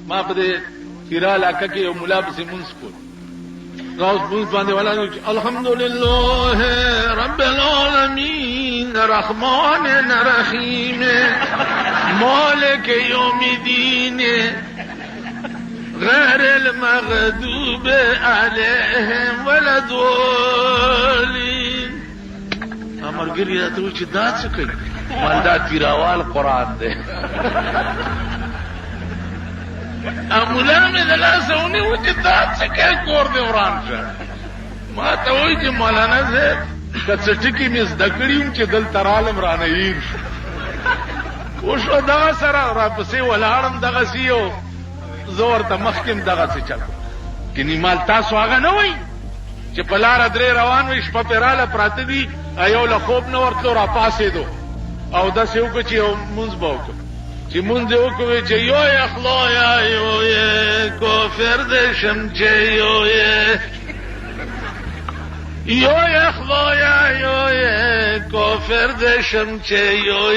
ما په دې تیرا علاقه کې یو مولا پسې مونږ کول راوس مونږ باندې ولا الحمدلله رب العالمین الرحمن الرحیم مالک یوم الدین غیر المغضوب علیهم ولا الضالین. امرګری راته چې دا څه کوي مالدا تیراوال قران دی. مولا مې د لاسونی و چې دا څه کوي کور دی وران شه. ما ته وایي چې مولانا زه کڅټکی مې زده کړی چې دلته رالم رانه یې وشو دغه سره راپسې ولاړم دغه سیو زور ته مخکم دغه څه چل کینی مال تاسو هغه نه وای چې په لار درې روان وي شپه پراله پراته دي ایو له خوب نه ورتلو را پاسې دو او دا سیو کو چې مونږ باو چې مونږ وکوي چې یو اخلا یا یو کافر دې شم چې یو اخلا یا یو کافر دې شم چې یو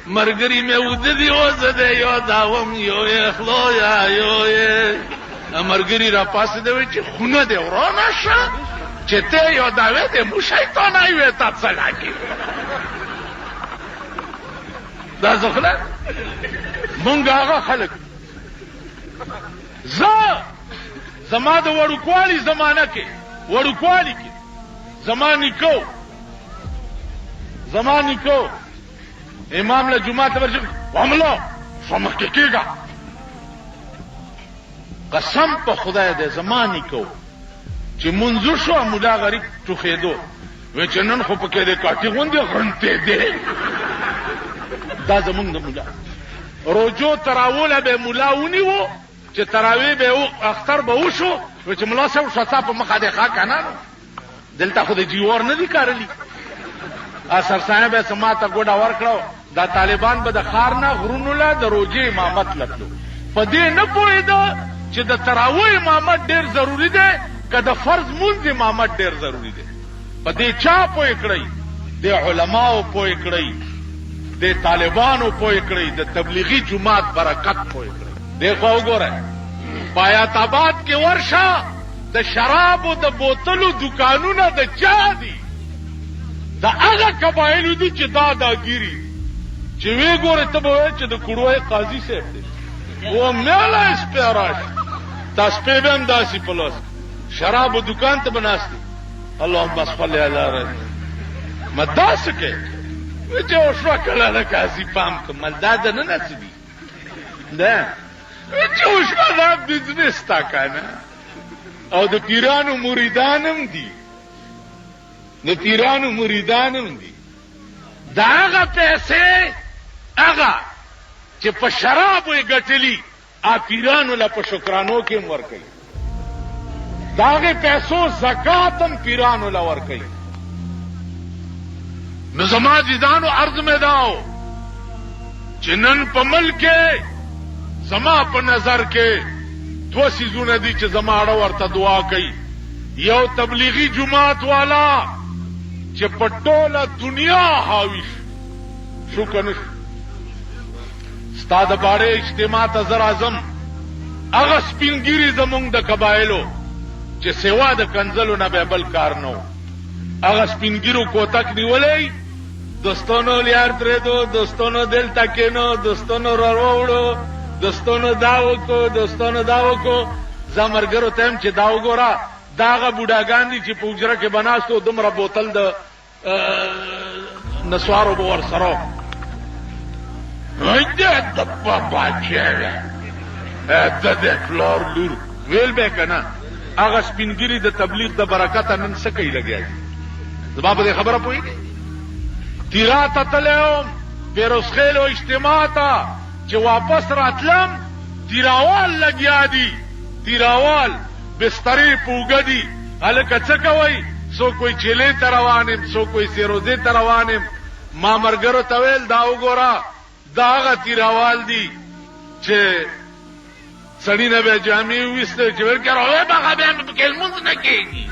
مرګري مې ودی وزده یو داوم یو اخلا یا یو مرګري را پاسې دی چې خونه دې ورانه شه چې ته یو داوې دې مو شیطان ایوه تاسو لاګي دا ځخله مونږ هغه خلک زما د وړوکوالي زمانہ کې وړوکوالي کې زمانی کو امام له جمعه ته ورځي واملو سمخ کېږي قسم په خدای دې زمانی کو چې منځو شو مولا غریب ټوخېدو و چې نن خو پکې دې کاټي غوندې غرنته دې دا زمونږ د مولا روجو تراوله به مولا ونیو چې تراوی به اختر به وشو و چې مولا سره شتا په مخه دې ښا کنه دلته خو دې جیور نه دي کارلی اثر صاحب سماته ګډه ورکړو دا طالبان به د خار نه غرونو له د روجي امامت لټلو په دې نه پوهېده چې د تراوی امامت ډېر ضروری دی که د فرض مونځ امامت ډېر ضروری دی. په دې چا پوه کړی د علماو پوه کړی د طالبانو پوه کړی د تبلیغي جماعت برکت پوه کړی. دیکھو وګوره پایات آباد کې ورشه د شرابو د بوتلو دکانونه د چا دي دا هغه قبایلو دي چې داګیری چې وی ګوره ته به چې د کړوې قاضي صاحب دی و مېلا اسپراش تاسو په بهم داسي پلوس شراب دکان ته بناستي اللهم صل علی رسول مداسکه چې اوسه کله له قاضي پام کمل دا نه نسبي ده چې اوسه دا بزنس تا کنه او د پیرانو مریدانم دي دا هغه پیسې هغه چې په شرابو یې ګټلي پیرانو له په شکرانو کې ورکوي دا هغه پیسو زکات هم پیرانو له ورکوي. نو زما جیدانو عرض مې داو چې نن په ملک زما په نظر کې دو سیزونه دي چې زما اړه ورته دعا کوي. یو تبلیغی جماعت والا چې په ټوله دنیا حاوی شو کنه ستا د باړې اجتماع ته زر اعظم هغه سپینګيري زمونږ د قبایلو چې سیوا د کنزلو نه به بل کار نو هغه سپینګيرو کوتک نیولې دوستانو لیار درې دو دوستانو دل تکینو دوستانو وروړو دوستانو داو کو زمرګرو تم چې داو ګورا داغه بوډاګان دي چې په وجره کې بناستو دومره بوتل د نسوارو بور سره هیڅ د بابا چیرې د فلور لور ویل به کنه هغه سپینګری د تبلیغ د برکت نن څه کوي لګیا زما په خبره پوهیږي تیرات تلهم پیروز خیلو اجتماع تا چې واپس راتلم تیراوال لګیا دي تیراوال بستری پوګدي الکه څه کوي سو کوئی چيلې تروانم سو کوئی سیروزه تروانم ما مرګرو تویل دا وګورا داغه تیراوال دي چې سړی نه به جامې وسته چې ورکړو به هغه به کلمون نه کېږي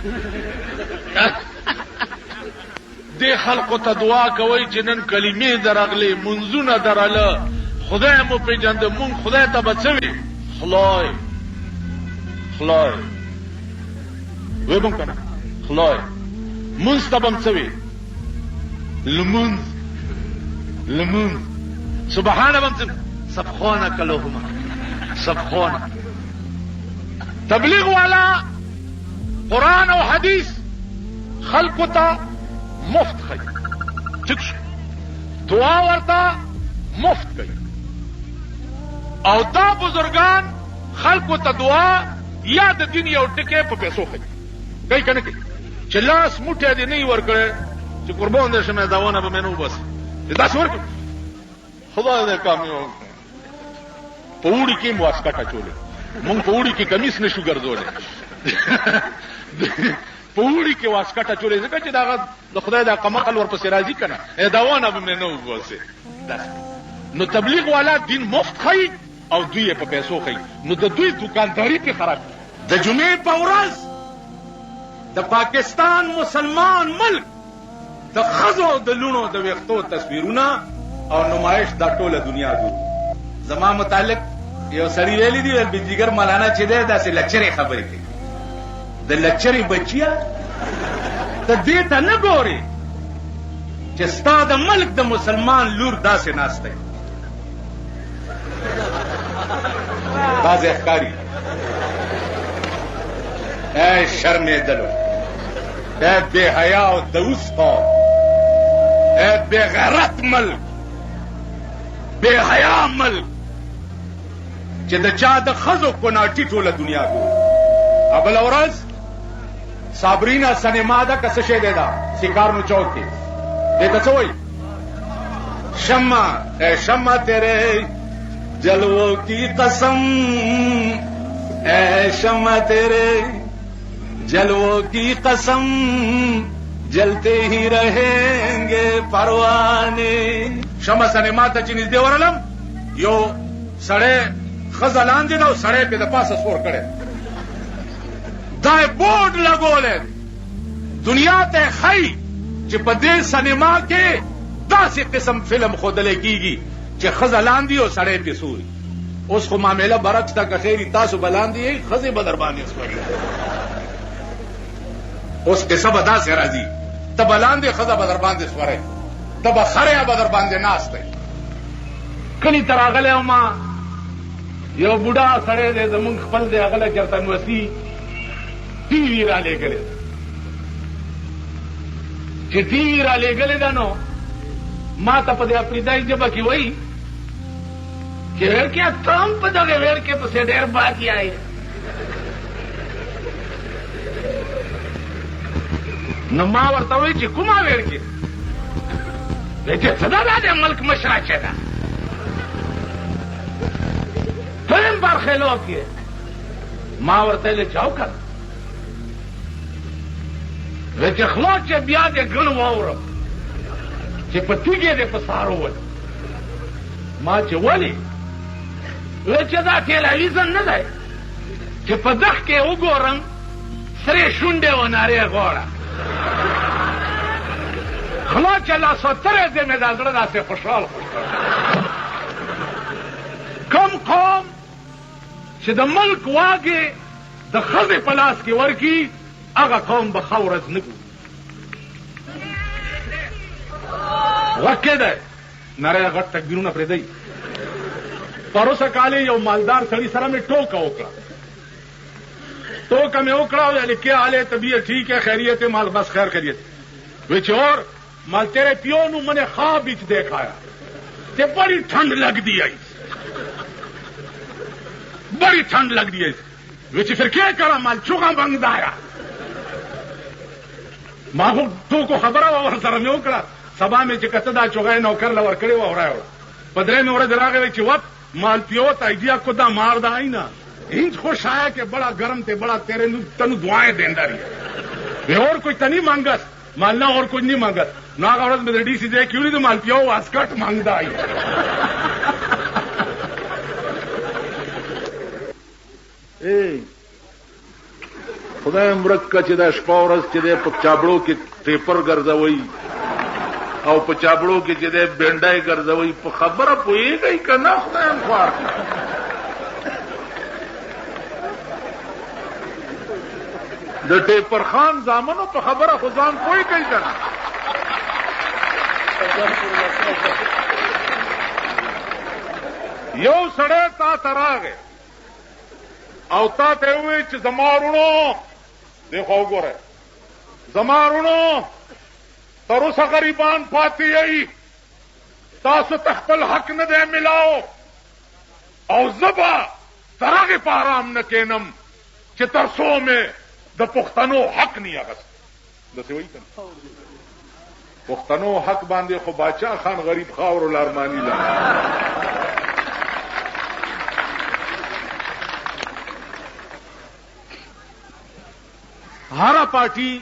د خلقو ته دعا کوي چې نن کلمې درغلي منځونه دراله خدای مو پیژند مونږ خدای ته بچوي خدای وې مونږ کنه خدای مونږ ته بچوي لمونځ سبحان بچ سبحانك اللهم سبحان تبلیغ والا قرآن او حدیث خلقو ته مفت کوي ٹھیک شو دعا ورته مفت کوي او دا بزرگان خلقو ته دعا یا د دین یو ټکی په پیسو کوي کنه کوي چې لاس موټه دې نه ورکړي چې قربان دې شمه داونه به منو بس دا څور خدای دې کامیاب په وړي کې مواسکټه چولې مونږ په وړي کې کمیس نشو ګرځولې په وړي کې واسکټه چولې ځکه چې دا د خدای د قمقل ورپسې راځي کنه داونه به منو بس نو تبلیغ والا دین مفت خي او دوی په پیسو خي نو د دوی دکانداري په خراب د جمعې په ورځ د پاکستان مسلمان ملک د خزو د لونو د وختو تصویرونه او نمایش دا ټوله دنیا ګوري زما متعلق یو سړی ویلی دی بجیګر مولانا چې دی داسې لکچرې خبرې کوي د لکچرې بچیا ته دې ته نه ګوري چې ستا د ملک د مسلمان لور داسې ناسته بعضې ښکاري ای شرمېدلو ای بې حیا او د اوس قوم ای بې غیرت ملک بے حیا ملک چې د چا د خزو کوناټي ټوله دنیا ګوري ابل ورځ صابرینا سینما دا کس شی دی دا سیکارنو چوک کې دې څه وایي شمع تیرے جلووں کی قسم اے شمع تیرے جلووں کی قسم جلتے ہی رہیں گے پروانے شمع سینما ته چې نږدې ورلم یو سړی ښځه لاندې ده او سړی پې د پاسه سور کړی دا یې بورډ لګولی دنیا ته ښایي چې په دې سینما کې داسې قسم فلم ښودلی کېږي چې ښځه لاندې او سړی پې سوري اوس خو معامله برعکس ده که خیري تاسو به لاندې یې ښځې به در باندې سوري اوس قصه به داسې راځي ته به لاندې ښځه به در باندې سورئ ته به خره به در باندې ناست دی کلي ته راغلی او ما یو بوډا سړی دی زمونږ خپل دی هغه له چرتنوسي ټي وي را لېږلې چې ټي وي را لېږلې ده نو ما ته په دې افریدایي ژبه کې وایي چې ویړکیا ته هم په دغې ویړکې پسې ډېر باقي آئے نو ما ورته وایي چې کومه ویړکې چې څه ده دا د ملک مشره چې ده ته هم برخلاف یې ما ورته ویلې چا وکړه وی چې خلا چې بیا دې ګڼ واورم چې په تیږې دې په سهار وول ما چې ولې وی چې دا ټیلیویزن نه دی چې په دغ کې وګورم سرې شونډې و نارې غوړه خلا چې لا سترې دې مې دا زړه داسې خوشحال کوم قوم چې د ملک واګې د ښځې په لاس کې ورکي هغه قوم به ښه ورځ نه ګوري غږ کې دی نری غټ تکبیرونه پرېږدئ پروسه کال یو مالدار سړي سره مې ټوکه وکړه ویلے کیا حال ہے طبیعت ٹھیک ہے خیریت ہے مال بس خیر خیریت وچ اور مال تیرے پیو نو میں نے خواب وچ دیکھایا تے بڑی ٹھنڈ لگ دی آئی بڑی ٹھنڈ لگ دی آئی وچ پھر کیا کرا مال چوغا بنگ دایا ما تو کو خبر اور سره مې وکړه سبا مې چې کته دا چوغای نوکر لور کړی و اورایو پدرے میں اور دراغه چې وخت مال پیو تا ایڈیا کو دا مار دا آئی نا انج خوش آیا کہ بڑا گرم تے بڑا تیرے تنو دعائیں دیندا رہی اور کوئی تنی مانگس مالنا اور کوئی نہیں مانگس نا عورت میں ڈی سی دے کیوں نہیں تو مال پیو واسکٹ مانگدا آئی خدای مرکه چې دا شپه ورځ چې د په چابړو کې ټیپر ګرځوي او په چابړو کې چې د بنډای ګرځوي په خبره پوهېږئ که نه خدایم خوار د ټیپر خان زامنو په خبره خو ځان پوهېږئ که نه یو سړی تا ته راغی او تا ته یې وویل چې زما وروڼو دی خو وګورئ زما وروڼو تر اوسه غریبان پاتې یئ تاسو ته خپل حق نه دی میلاو او زه به تر هغې په ارام نه کښېنم چې تر څو مې د پښتنو حق نه اخیست داسې وایي که نه پښتنو حق باندې خو باچا خان غریب خاور الارماني لا هر پارټي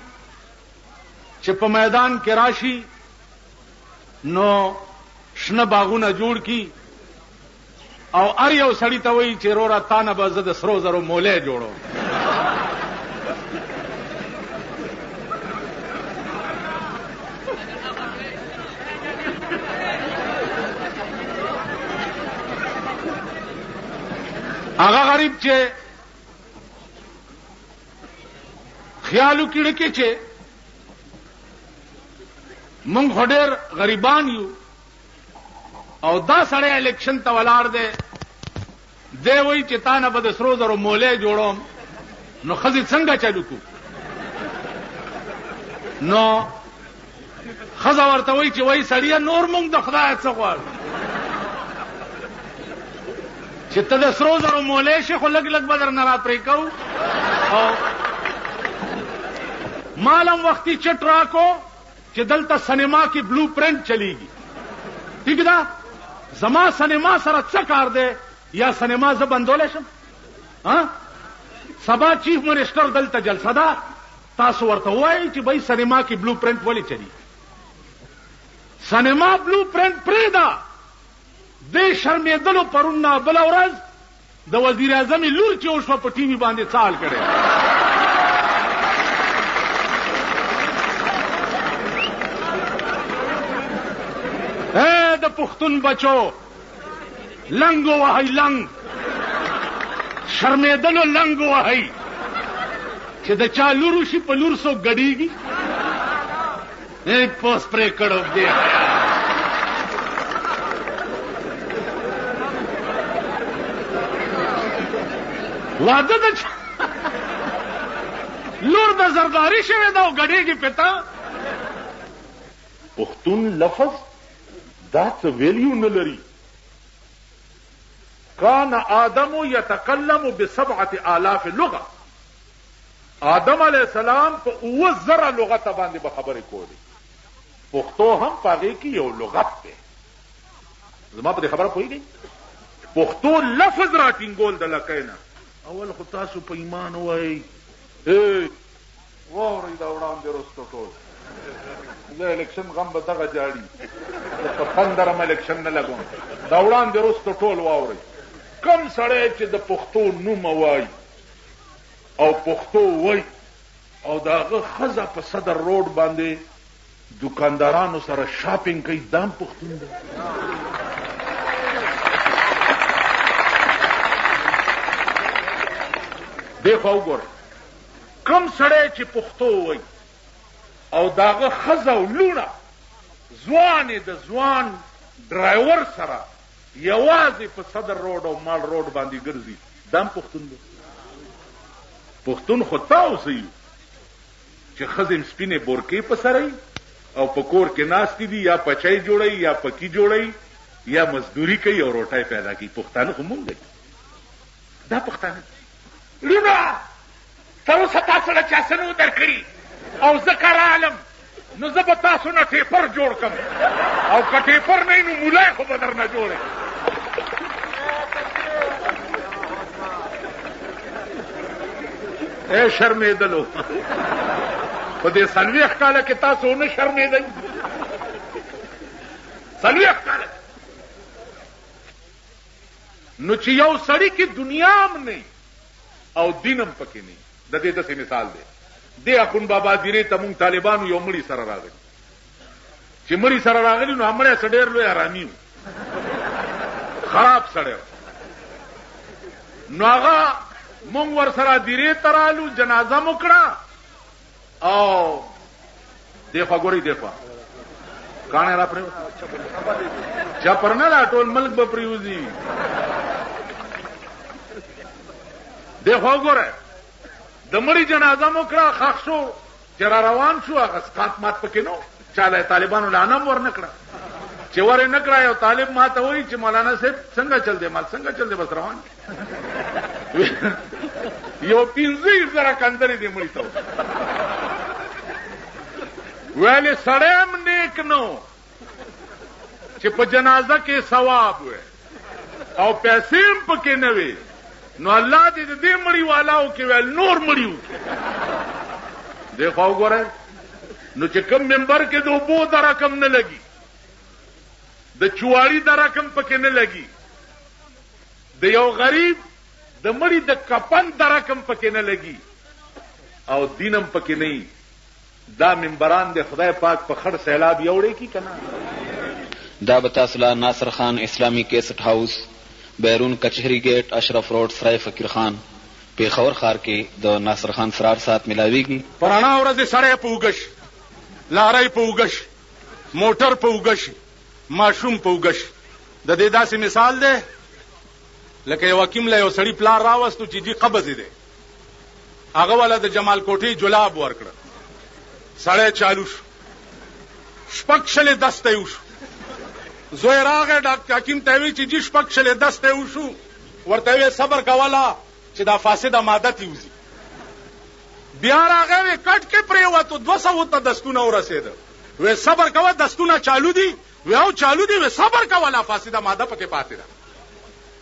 چې په میدان کې راشي نو شنه باغونه جوړ کی او ار یو سړی ته وایي چې وروره تا نه به زه د سرو زرو مولی جوړوم هغه غریب چې خیالو کړي کې چې مونږ خو ډېر غریبان یو او دا سړی الیکشن ته ولاړ دی دی وایي چې تا نه به د سرو زرو مولی جوړوم نو ښځې څنګه چلو کړو نو ښځه ورته وایي چې وایي سړیه نور مونږ د خدایه څه غواړو چې ته د سرو زرو مولی شي خو لږ لږ به درنه را پرې کوو او مالم وختي چټ راکو چې دلته سینما کې بلو پرنٹ چلیږي ٹھیک ده زما سینما سره څه کار دی یا سینما زه بندولی شم سبا چیف منسٹر دلته جلسه ده تاسو ورته ووایئ چې بھائی سینما کې بلو پرنٹ ولې چلی سینما بلو پرنٹ پرېږده دې شرمېدلو پرون نه بله ورځ د وزیر اعظم لور چې وشوه په ټي وي باندې څال کړی د پښتون بچو لنګ وهئ لنګ شرمېدلو لنګ وهئ چې د چا لور وشي په لور څوک ګډېږي پوس پرې کړو دی واده د لور د زرداري شوې ده او ګډېږي پتا پښتون لفظ دا څه ویلیو نه لري کان آدم یتکلم ب7,000 لغه آدم علیہ السلام په 9,000 لغت باندې به خبرې کولې پښتو هم پاږي کې یو لغت دی زما په خبره پوهیږئ پښتو لفظ راټینګول د لکینه اول خو تاسو په ایمان وایي واورئ دا وړاندې رستو ټول زه الیکشن غم به دغه جاړي په 15 الیکشن نه لګوم دا وړاندې رستو ټول واورئ کم سړی چې د پښتو نوم وایي او پښتو وایي او د هغه ښځه په صدر روډ باندې دکاندارانو سره شاپینګ کوي دام پښتون دی دی خو وګورئ کم سړی چې پښتو وایي او داغه ښځه او لوڼه ځوانې د ځوان ډرایور سره یوازې په صدر روډ او مال روډ باندې ګرځي دام پښتون دی پښتون خو تاسو یو چې ښځې سپینې بورکې په سره او په کور کې ناستې دي یا پچی جوړوي یا پکي جوړوي یا مزدوري کوي او روټۍ پیدا کوي پښتانه خو مونږ دی دا پښتانه لوڼه تر اوسه تاسو له چا څه نه و درکړي او زه که رالم نو زه به تاسو نه ټیپر جوړ کړم او که ټیپر نه نو مولای خو به درنه جوړی شرمېدلو په دې 40 کاله کې تاسو نه شرمېدئ 40 کاله نو چې یو سړی کې دنیا هم نه او دین هم پکې نه د دې داسې مثال دی دی اخون بابا دیرې ته مونږ طالبانو یو مړي سره راغلي چې مړی سره راغلی نو مړی سره ډېر لوی آرامي و، خراب سړی نو هغه مونږ ور سره دیرې ته رالو، جنازه مو کړه او دیخوا ګورئ دیخوا کاڼی را پرېوت چپر نه دا ټول ملک به پرېوځي. دیخوا ګوره د مړي جنازه مو کړه، ښخ شو چې را روان شو، هغه سقاط مات پکې نو چاله طالبانو لانم ور نکړه چې ور نکړه. یو طالب ماته وایي چې مولانا صاحب څنګه چل دی؟ مال څنګه چل دی؟ بس روان یو 15,000 کندرې دی مړي ته ویلې سړی هم نیک نو چې په جنازه کې ثواب وي او پیسې هم پکې نه وي، نو الله دې د دې مړي والاو کې ویل نور مړي وکړي. دیخوا وګورئ نو چې کوم منبر کې د اوبو د رقم نه لګي، د چواري د رقم پکې نه لګي، د یو غریب د مړي د کفن د رقم پکې نه لګي او دینم پکې نه، دا منبران د خدای پاک په خړ سیلاب یوړې کی کنه. دا به تاسو له ناصر خان اسلامی کیسټ هاوس، بیرون کچهری گیٹ، اشرف روڈ، سرای فقیر خان، پیښور ښار کې د ناصر خان فرار سات ملاویږي. پرانا ورځ سړی په وګش، لارۍ په وګش، موټر په وګش، ماشوم په وګش. د دې داسې مثال دی لکه یو حکیم له یو سړي پلار راوستو چې دې قبض دی، هغه والا د جمال کوټې جلاب ورکړه، سړی چالو شو، شپږ شلې دسته یې وشو. زوی راغی ډاکټر حکیم ته وی چې جی شپږ شلې دسته یې وشو، ورته وی صبر کوله چې دا فاسده ماده تیوزي. بیا راغی وی کټ کې پریوتو 200 ته دستونه ورسېده، وی صبر کوه دستونه چالو دي، وی او چالو دي، وی صبر کوه فاسده ماده پکې پاتې ده.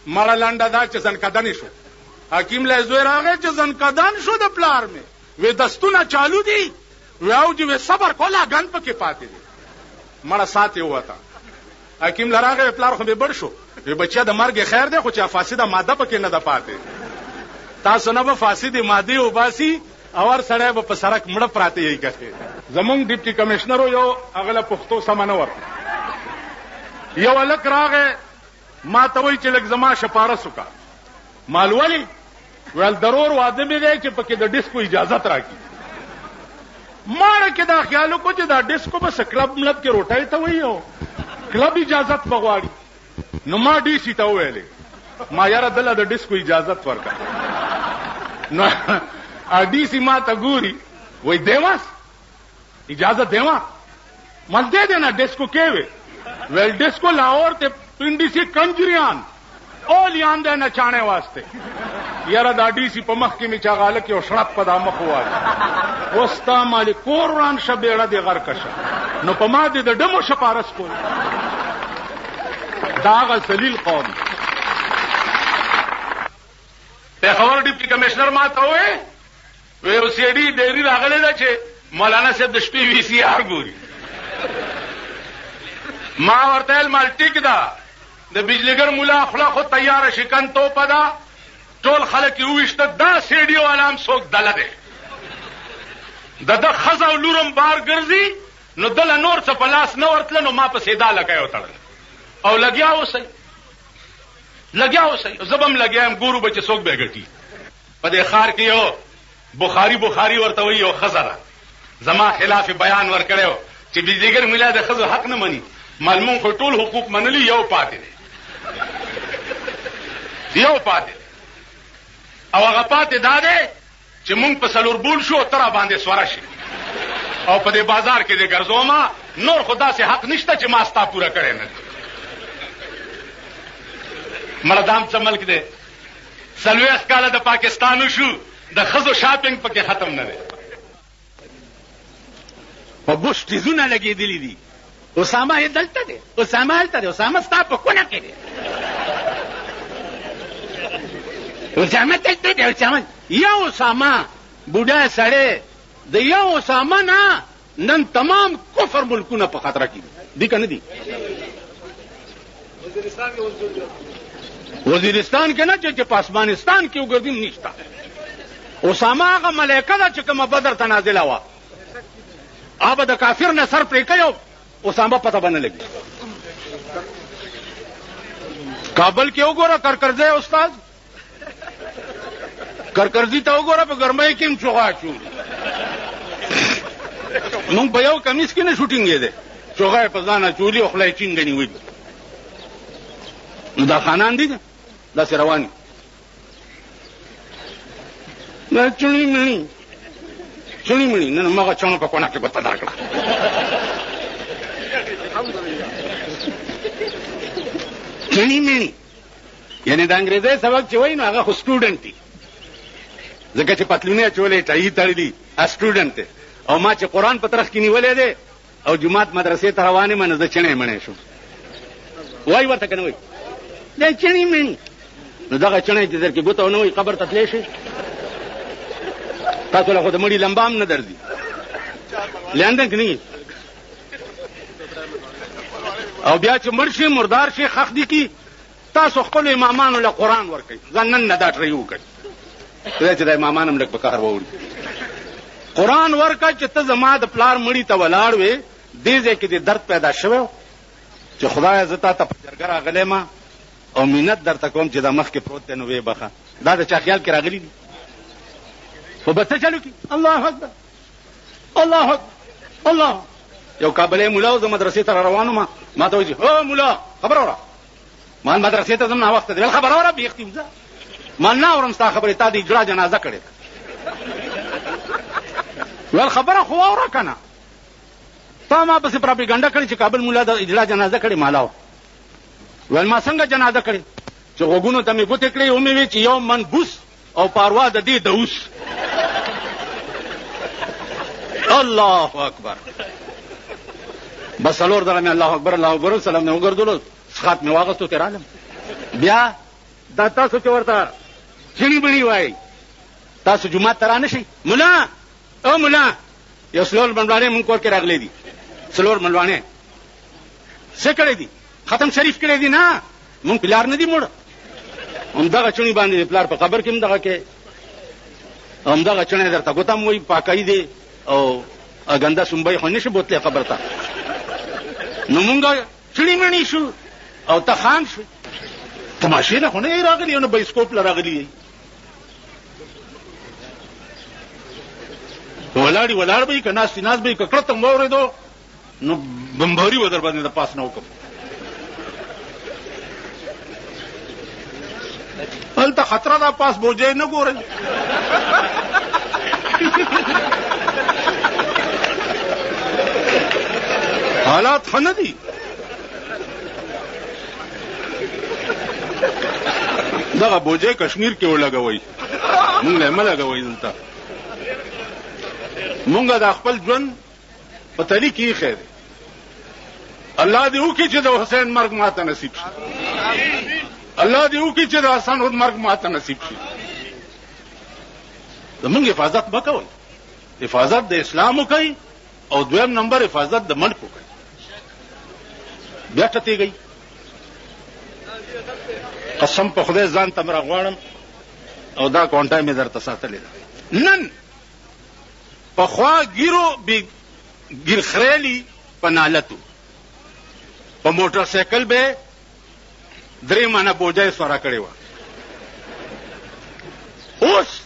مړه لنډه دا چې زنکدن شو، حکیم له زوی راغی چې زنکدن شو د پلار مې، وی دستونه چالو دي، وی او جی وی صبر کوه غن پکې پاتې دي. مړه سات یې وته، حکیم لراغه پلار خو به بړ شو، وی بچیا د مرګ خیر دی خو چې فاسده ماده پکې نه ده پاتې. تاسو نه به فاسده ماده او باسي اور سړی به په سړک مړه پراته یې کوي. زمونږ ډیپټي کمشنر یو اغله پښتو سمانور یو الک راغه ما ته وی چې لږ زما شپارس وکا مالولي ول ضرور واده مې دی چې پکې د ډیسکو اجازه راکړي. ماړه کې دا خیالو کو چې دا ډیسکو بس کلب ملب کې روټای ته وایو کلب اجازت بغواړي. نو ما ډي سي ته ویلې ما یاره دله د ډیسکو اجازت ورکړه. نو ډي سي ما ته ګوري وای دیواس اجازه دیوا مل دے دینا ډیسکو کې وی ویل ډیسکو لاهور ته پنډي سي کنجریان اول یان ده نچانے واسطے. یاره دا ډي سي په مخ کې می چا غاله کې او شرط په دامه خواله وستا مالک قرآن شبيړه دی غر کشه نو په ما دې د ډمو شپارس کول. دا غ سلیل قوم په خبر ډیپټي کمشنر ما ته وې وې او سی ډي ډېری راغله دا چې مولانا صاحب د شپې وی سي آر ګوري. ما ورته مال ټیک دا د بجلیګر مولا خلا خو تیار شکن تو پدا ټول خلک یو وشته دا سیډیو علام څوک دله ده د خزا او لورم بار ګرځي نو دل نور څه پلاس نه ورتل نو ما په سیدا لګایو تړل او لګیا اوسې زبم لګیام ګورو بچ څوک به ګټي. په دې خار کې یو بخاری ورته وی یو خزره زما خلاف بیان ور کړو چې بجلیګر مولا د خزو حق نه مني، معلوم خو ټول حقوق منلي یو پاتې دي او هغه پاتې داده چې مونږ په سلور بول شو تر باندې سواره شي او په دې بازار کې دې ګرځوما نور خدا سي حق نشته چې ما ستا پورا کړې نه. مردام څه ملک دی سلويخ کاله د پاکستانو شو د خزو شاپینګ پکې ختم نه دی. په بوش تیزونه لګېدلې دي. اسامه یې دلته دی، اسامه ستا په کونه کې دی. اسامه دلته دی، یو اسامه بوډا سړی د یو اسامه نه نن تمام کفر ملکونه په خطر کې دي کنه دي. وزیرستان کې نه چې په افغانستان کې وګرځیم نشته. اسامه هغه ملائکه ده چې کومه بدر ته نازله وه، هغه د کافر نه سر پرې کړو اوس هم پته باندې لګي. کابل کې وګوره کرکرځي استاد کرکرځي ته وګوره په ګرمۍ کې هم چوغا چوي. نو په یو کمیس کې نه شوټینګ دی چوغا په ځان چولي او خلای چینګ نیوي. نو دا خانان دي دا رواني نه چونی مړي نن ماغه چونو په کونه کې پته راکړه. چونی مړي یعنی د انګریزي سبق چې وای نو هغه خو سټوډنټ دي ځکه چې پتلونه چولې ټای تړلې سټوډنټ او ما چې قران په طرف کې نیولې ده او جمعات مدرسې ته روانې منه د چنې منې شو وای ورته کنه وای دا چنې منې نو دغه چنې چې درکې ګوتو نو قبر ته تلې شي تاسو له خو د مړي لمبام نه درځي لاندې کني او بیا چې مرشي مردار شي خخ دي کی تاسو خپل امامانو له قران ورکړي ځنن نه دا تریو کوي چې د امامانو لک په کار ووري قران ورکا چې ته زما د پلار مړی ته ولاړ وې دې ځکه دې درد پیدا شوه چې خدای عزت ته پجرګر غلې ما او مینت درته کوم چې د مخ کې پروت دی نو وې بخا دا د چا خیال کې راغلی دي خو به څه چلو کی الله اکبر الله اکبر الله یو کابلې مولا او مدرسې ته روانو ما ته وځي او مولا خبر اورا ما مدرسې ته زم نه وخت دی خبر اورا به اختیار ما نه اورم ستا خبره تا دې اجرا جنازه کړې ول خبره خو اورا کنه تا ما پسې پروپاګاندا کړی چې کابل مولا د اجرا جنازه کړې مالاو ول ما څنګه جنازه کړې چې وګونو ته مې ګوتې کړې او مې وی چې یو منبوس او پاروا د دې دوس الله اکبر بس الور درمه الله اکبر سلام نه وګرځولو ښات مې واغستو تر عالم بیا دا تاسو چې ورته چني بني وای تاسو جمعه ترانه شي مولا او مولا یو سلور منوانه مونږ کور کې راغلي دي سلور منوانه څه کړی دي ختم شریف کړی دي نه مونږ پلار نه دي موړ هم دغه چني باندې پلار په قبر کې هم دغه کې هم دغه چني درته ګوتم وای پاکای دي او اګنده سنبای خو نشي بوتله قبر ته نو مونږ چړي مړی شو او ته خان شو تماشې نه خو نه راغلی نو بایسکوپ لراغلی ولاړ به کنا سیناز به ککړه ته مورې دو نو بمبوري ودر باندې د پاس نه وکم هلته خطر دا پاس بوجه نه ګورې حالات خنه دي دغه بوجه کشمیر کې ولګوي مونږ له ملګوي دلته مونږ د خپل ژوند په طریقې خیر الله دې وکړي چې د حسین مرګ ماته نصیب شي الله دې وکړي چې د حسن مرګ ماته نصیب شي زمونږ حفاظت وکوي حفاظت د اسلام وکړي او دویم نمبر حفاظت د ملک وکړي بیا ټتی گئی قسم په خدای ځان تمره غواړم او دا کونټای مې درته ساتلې ده نن په خوا ګیرو به ګیر خریلی په نالتو په موټر سایکل به درې مانه بوجای سورا کړی و اوس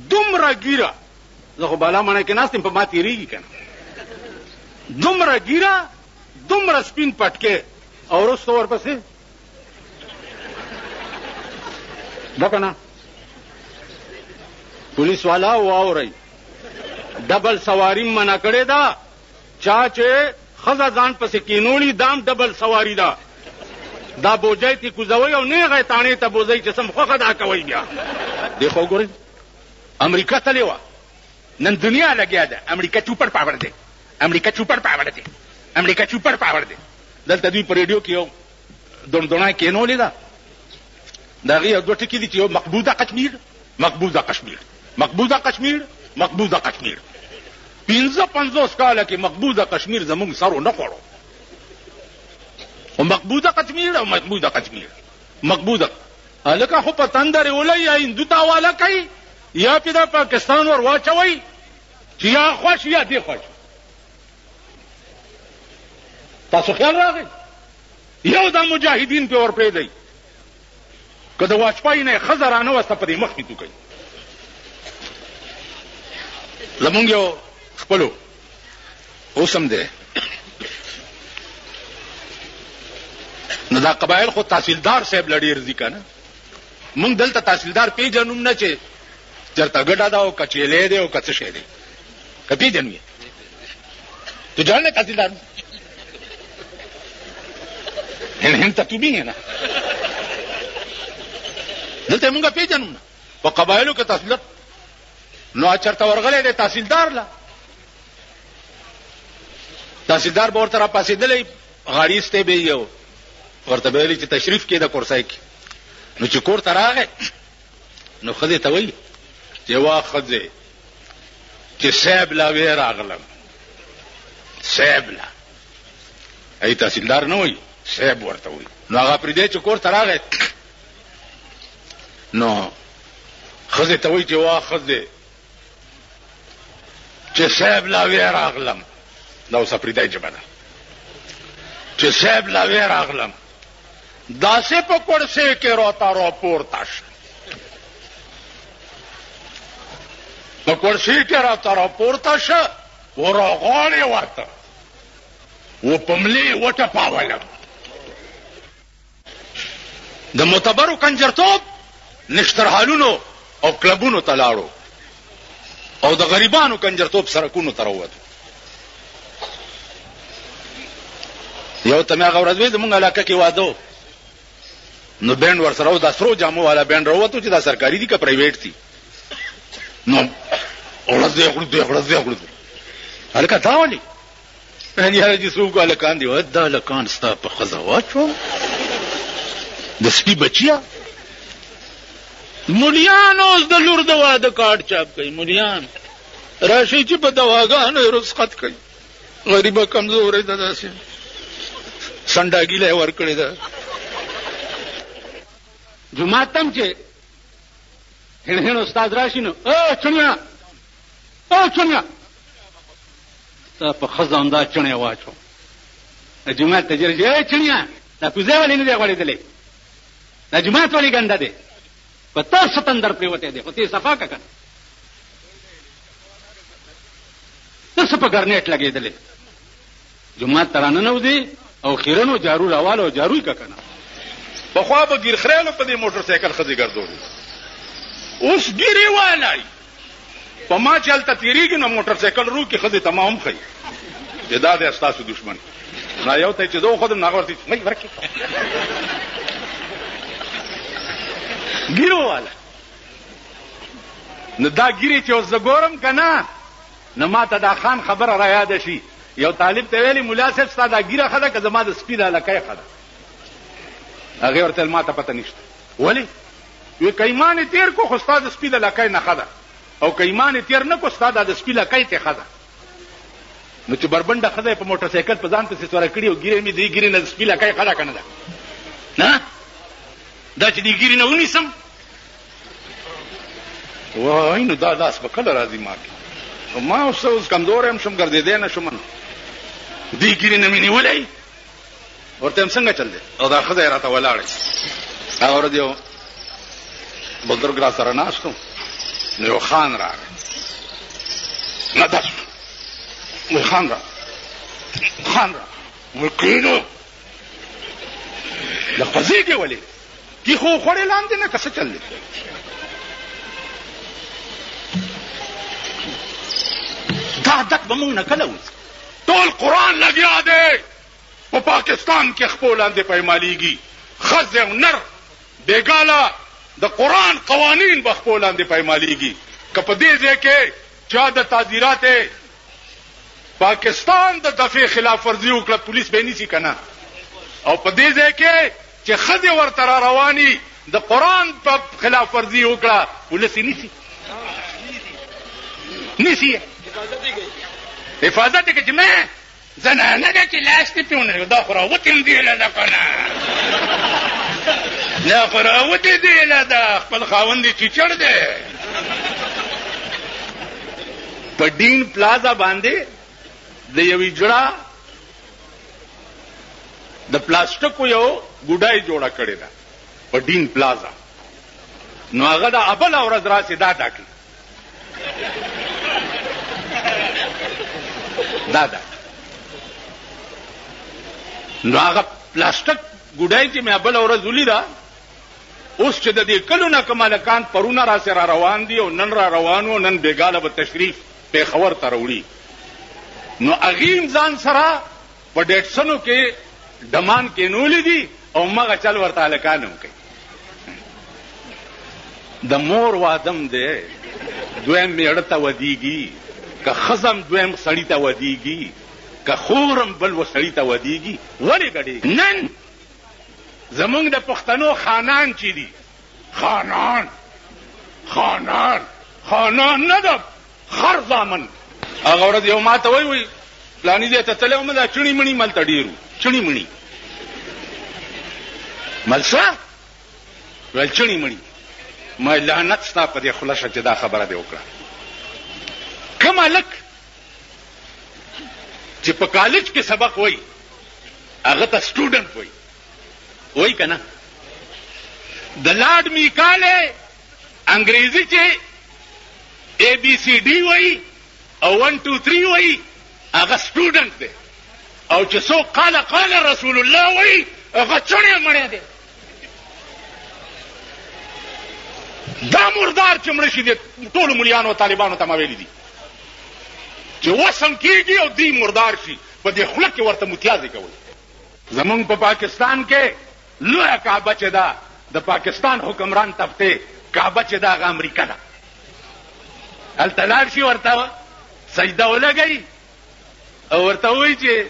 دومره ګیره زه خو بالا مانه کې ناستم په ما تیریږي کنه دومره ګیره دومره سپین پټکه او وروسته ورپسې دا کنه پولیس والا واوري ډبل سواری منا کړی دا چا چې خزا ځان پسې کینولی دام ډبل سواری دا دا بوجای تی کوزوي او نه غیتانه ته بوزي چې سم خوخه دا کوي بیا دیکھو ګورئ امریکا ته لیوا نن دنیا لګیا ده امریکا چوپړ پاور دی امریکا چوپړ پاور دی دلته دوی په ریډیو کې یو دندونه کینولې دا دغه دوه ټکی دي چې یو مقبوضه کشمیر 55 کاله کې مقبوضه کشمیر زموږ سرو نه خوړو او مقبوضه کشمیر الکه خو په تندر ولای یا هندو تاواله کوي یا په پاکستان ور واچوي چې یا خوش یا دی خوش تاسو خیال راغی یو دا مجاهدین په ور پرېږدئ که د واجپای نه ښځه رانه وسته په دې مخ کې تو کوي زمونږ یو خپلو اوس هم دی نو دا قبایل خو تحصیلدار صاحب له ډېر ځي که نه مونږ دلته تحصیلدار پېژنو نه چې چېرته ګډه ده او که چیلی دی او که څه شی دی که پېژنو یې تو جاننے تحصیلدار هند ته تو بھی ہے نا دلته مونږه پېژنو نه په قبایلو کې تحصیلدار نو چېرته ورغلی دی تحصیلدار له تحصیلدار به ورته راپاڅېدلی غاړي ایستی به یو ورته به ویلي چې تشریف کې د کورسۍ کې نو چې کور ته راغی نو ښځې ته وایي چې وا ښځې چې صاحب لا وې راغلم صاحب لا ای تحصیلدار نه وایي صاحب ورته وایي نو هغه پرېږدی چې کور ته راغی نو ښځې ته وایي چې وا ښځې چې صاحب لا وې راغلم دا اوس پرېږدی ژبه ده چې صاحب لا وې راغلم داسې په کورسۍ کې راته راپورته شه په کورسۍ کې راته راپورته شه ورغاړې ورته و په ملې وټپاولم د معتبرو کنجرتوب نشترحالونو او کلبونو ته لاړو او د غریبانو کنجرتوب سرکونو ته راووتو یو ته مې هغه ورځ وې زموږ علاقه کې واده و نو بینډ ورسره و دا سرو جامو والا بینډ راووتو چې دا سرکاري دي که پرایویټ دي نو اړز دی خړز هلکه دا ولې یاره چې څوک هلکان دي دا هلکان ستا په ښځه واچو د سپي بچیا مولیان اوس د لور د واده کارډ چاپ کوي مولیان راشي چې په دواګانو یې رخصت کوي غریبه کمزوری ده داسې سنډاګیله یې ورکړې ده جومات ته هم چې هڼ استاد راشي نو چڼیا چڼیا تا په ښځه همدا چڼی واچو جومات ته جرجي چڼیا دا کوزی ولې نه دی غوړېدلی دا جومات ولې ګنده دی په تا ستندر پرېوتی دی خو ته یې صفا که که ته څه په ګرنیټ لګېدلی جومات ته راننوځې او خیرنو جارو راوالو جارو یې که که نه پخوا به ګیر خریالو په دې موټر سایکل ښځې ګرځولې اوس ګیرې والی په ما چې هلته تېرېږي نو موټر سایکل رو کې ښځې ته ما هم ښایي چې دا دی ستاسو دشمن نه یو ته چې زه وښودم نو هغه ورته مۍ ورکې ګیرو والا نو دا ګیرې چې اوس زه ګورم که نه نو ما ته دا خان خبره را یاده شي یو طالب ته ویلي ملا صاحب ستا دا ګیره ښه ده که زما د سپي د هلکۍ ښه ده هغې ورته ویل ما ته پته نشته ولې وی که ایمان یې تېر کو خو ستا د سپي د لکۍ نه ښه ده او که ایمان یې تېر نه کو ستا دا د سپي لکۍ ته ښه ده نو چې بربنډه ښځه یې په موټر سایکل په ځان پسې سوره کړي او ګیرې مې دې ګیرې نه د سپي لکۍ ښه ده که نه ده نه دا چې دې ګیرې نه ونیسم وای نو دا لاس به کله راځي ما کې ما اوس کمزوری هم شم ګرځېدی نه شم نو دې ګیرې نه مې نیولی ورته یم څنګه چل دی او دا ښځه یې راته ولاړې هغه ورځ یو بزرګ را سره ناست نو یو خان راغی نه داس وی خان را وی کینو له قضیږي ولې کی خو خوړې لاندې نه که څه چل دی دا عادت به مونږ نه کله وځي ټول قرآن لګیا دی په پاکستان کې خپل لاندې پایمالېږي ښځې او نر بېګاله د قرآن قوانین به خپل لاندې پایمالېږي که په دې ځای کې چا د تعزیرات پاکستان د دفعې خلاف ورزي وکړه پولیس به یې نیسي که نه او په دې ځای کې چې ښځې ورته را رواني د قرآن په خلاف ورزي وکړه پولیس یې نیسي حفاظت یې که چې مې زنانه ده چې لاس دې پې ونه دا خو راوتې دیله ده که نه دا خو راوتې دیله ده خپل خاوند یې چیچړ دی په ډین پلازا باندې د یوې جړه د پلاستیکو یو ګوډای جوړه کړې ده په ډین پلازا. نو هغه د ابل ورځ راسي دا ډاکي دا نو هغه پلاستیک ګوډای چې مې ابل ورځ ولیدا، اوس چې د دې کلو نه کمالکان پرونه را سره روان دي او نن را روانو، نن بیګاله به تشریف پیښور ته وروړي. نو اغیم ځان سره په ډیټسنو کې دمان کې نولې دي او مغه چل ورته لکانم کوي. د مور وادم دی دویم میړه ته ودیږي، که خزم دویم سړی ته ودیږي، که خورم بل و سړی ته ودیږي. ولې ګډي نن زمونږ د پښتنو خانان چې دي، خانان نه ده، خر زامن. هغه ورځ یو ماته وای پلانی دې ته تلو مې دا چڼي مڼي ملته ډیرو چڼي مڼي ملسا ول چڼي مڼي ما لعنت ستا په دې خلاصه چې دا خبره دی وکړه. کوم الک چې په کالج کې سبق وای هغه ته سټوډنټ وای کنه. د لارډ میکاله انګریزي چې اے بی سی ڈی وای او 1 2 3 وای هغه سټوډنټ دی، او چې څو قال رسول الله وای هغه چڼې مړې دی. دا مردار چې مړ شي دي ټول مليانو طالبانو ته ما ویلي دي چې وسم کېږي او دی مردار شي په دې خوله کې ورته متیازې کوي. زمونږ په پاکستان کې لویه کعبه چې ده د پاکستان حکمران طبقه کعبه چې ده هغه امریکا ده. هلته لاړ شي ورته سجده ولګوي او ورته وایي چې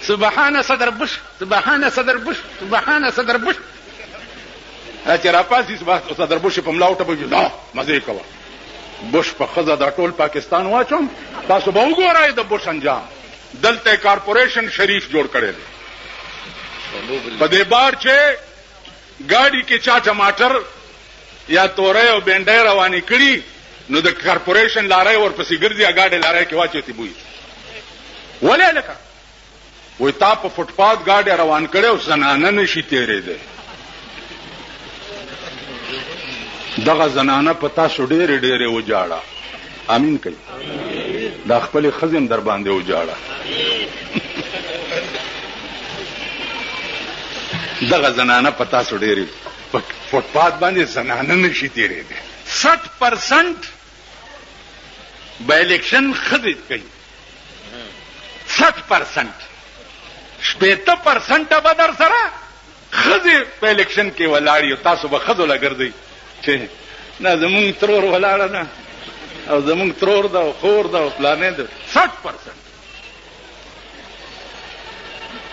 سبحان صدر بش، سبحان صدر بش، سبحان صدر بش. چې راپاسي صدر بش په ملا وټه نه مزه کوه بش په خزه د ټول پاکستان واچوم. تاسو به وګورئ د بش انجام. دلته کارپوریشن شریف جوړ کړی دی. په دې بار چې ګاډي کې چا ټماټر یا تورې او بینډۍ روانې کړي نو د کارپوریشن لارې ورپسې ګرځي، ګاډي لارې کې واچوي بوي. ولې لکه وای تا په فوټپات ګاډي روان کړي او زنانه نشي تیرې ده. دغه زنانه په تاسو ډېرې وجاړه. امين کوي دا خپل خزم در باندې وجاړه. دغه زنانه په تاسو ډېرې فوټپات باندې زنانه نشي تیرې ده. 60% به الیکشن خزې کوي، 60% 60% به در سره خزې په الیکشن کې ولاړی او تاسو به خزو لګرځي چې نه زمونږ ترور ولاړه نه او زمونږ ترور دا او خور دا او پلانې ده. 60%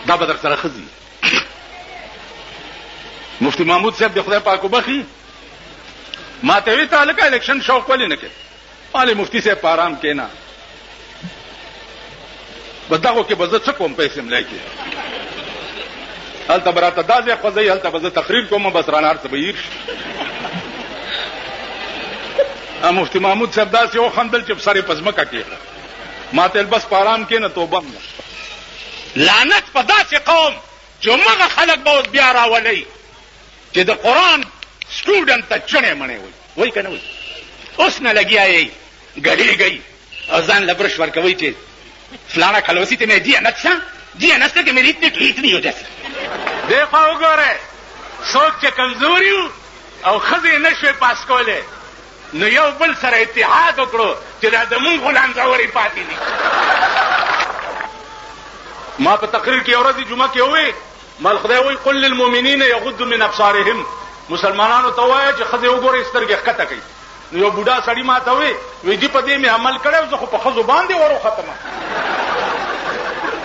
دا به در سره خزي. مفتی محمود صاحب د خدای پاک وبخي ما ته وی تعلق الیکشن شوق ولې نه کوي. مالې مفتی صاحب په آرام کې نه بدغه کې بزه څه کوم پیسې ملای کې هلته براته دازه خوځي هلته بزه تقریر کوم بس رانار څه بهیر. مفتی محمود صاحب داسې او خندل چې سره پزمکه کې ما ته بس په آرام کې نه توبه. لعنت په داسې قوم چې موږ خلک به بیا راولي چې د قرآن سټوډنټ ته چڼې مڼې وای کنه وای. اوس نه لګیایي ګډېږي او ځان لبرش ورکوي چې فلانا کلوسی ته مې دی نه څه کې مې ریت ټیټ نه یو داسې. دیکھو وګوره څوک چې کمزوري او خزې نشوي پاس کولی نو یو بل سره اتحاد وکړو چې دا د مونږ غلام زوري پاتې دي. ما په تقریر کې ورځ جمعه کې وې مال خدای وای قل للمؤمنین یغضوا من ابصارهم. مسلمانانو ته وایي چې خزې وګوري سترګې ښکته کوي. یو بوډا سړی ما ته وې دې په دې مې عمل کړو زه خو په خزو باندې ورو ختمه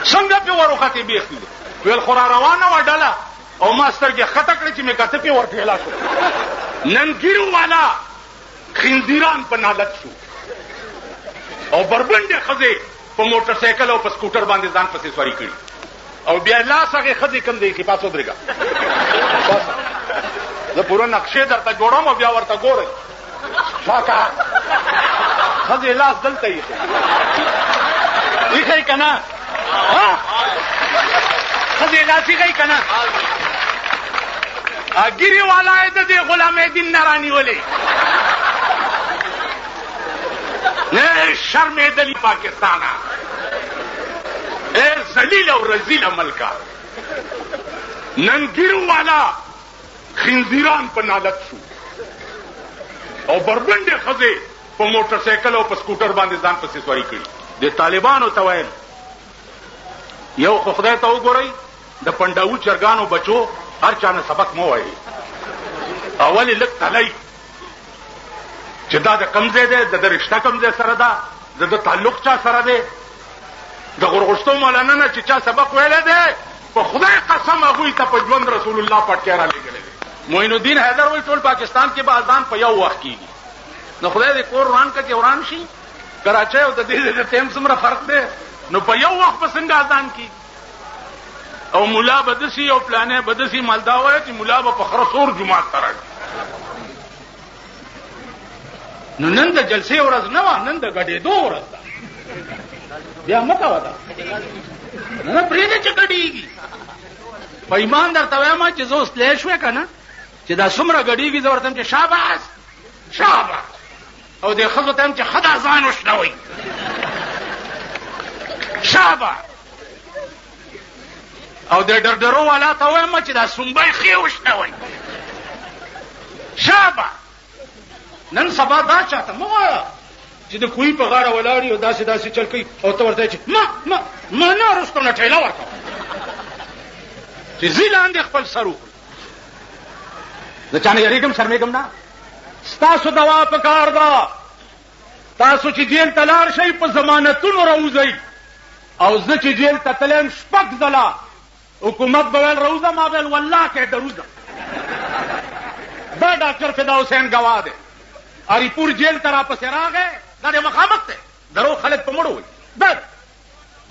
څنګه په ورو ختې بیختی ویل خو را روانه و ډله او ما سترګې ښکته کړې چې مې کته په ورټېلا شو. نن ګیرو والا خندیران په نالت شو او بربنډې خزې په موټر سایکل او په سکوټر باندې ځان پسې سواری کړي او بیا لاس هغه خزې کم دی کې پاسو درګه. زه پوره نقشې درته جوړم او بیا ورته ګورئ شاکه خزې لاس دلته یې ایخی کنا خزی لاسی گئی کنا گیری والا ہے تو دے غلام دین نرانی والے شرم دلی پاکستانا اے ذلیل اور رزیل ملکا نن گیرو والا خنزیران پر نالت شو او بربنڈے خزے په موټر سایکل او په سکوټر باندې ځان پسې سواری کړي د طالبانو ته ویل یو خو خدای ته وګورئ د پنډاو چرګانو بچو هر چا نه سبق مو وایي اول لک تلای چې دا د کمزې ده د رشتہ کمزې سره ده د تعلق چا سره ده د غرغشتو مولانا نه چې چا سبق ویلې ده په خدای قسم هغه ته په ژوند رسول الله پټ کې را لګلې معین الدین حیدر وی ټول پاکستان کې به اذان په یو وخت کیږي نو خدای دې کور وران کړي وران شي کراچۍ او د دې د ټیم څومره فرق دی نو په یو وخت په څنګه اذان کی او مولا بدسي او پلانې بدسي مالدا وای چې مولا به په خرصور جمعه ترای نو نن د جلسې ورځ نه و نن د غډې دوه ورځ ده بیا مکه ودا نه پرې دې چې غډېږي په ایمان درته وایم چې زه اوس لې شوې کنه چې دا څومره غډېږي زه ورته چې شاباس شاباس او د خزو ته چې خدا ځان وشنوي شابه او د ډرډرو والا ته وایم چې دا سنبای خې وشنوي شابه نن سبا دا چاته مو چې د کوی په غاړه ولاړی او داسې داسې چل کوي او ته ورته چې ما نه رستم نه ټیلا ورکړه چې زیلاندې خپل سرو د چانه یریګم شرمېګم نه ستاسو دوا په کار ده تاسو چې جیل ته لاړ شئ په ضمانتونو راوځئ او زه چې جیل ته تلم شپږ ځله حکومت به ویل روزه ما ویل والله کې دروزه دا ډاکټر فدا حسین گواه دی اریپور جیل ته راپسې راغی دا د مخامخ دی درو خلک په مړو وي در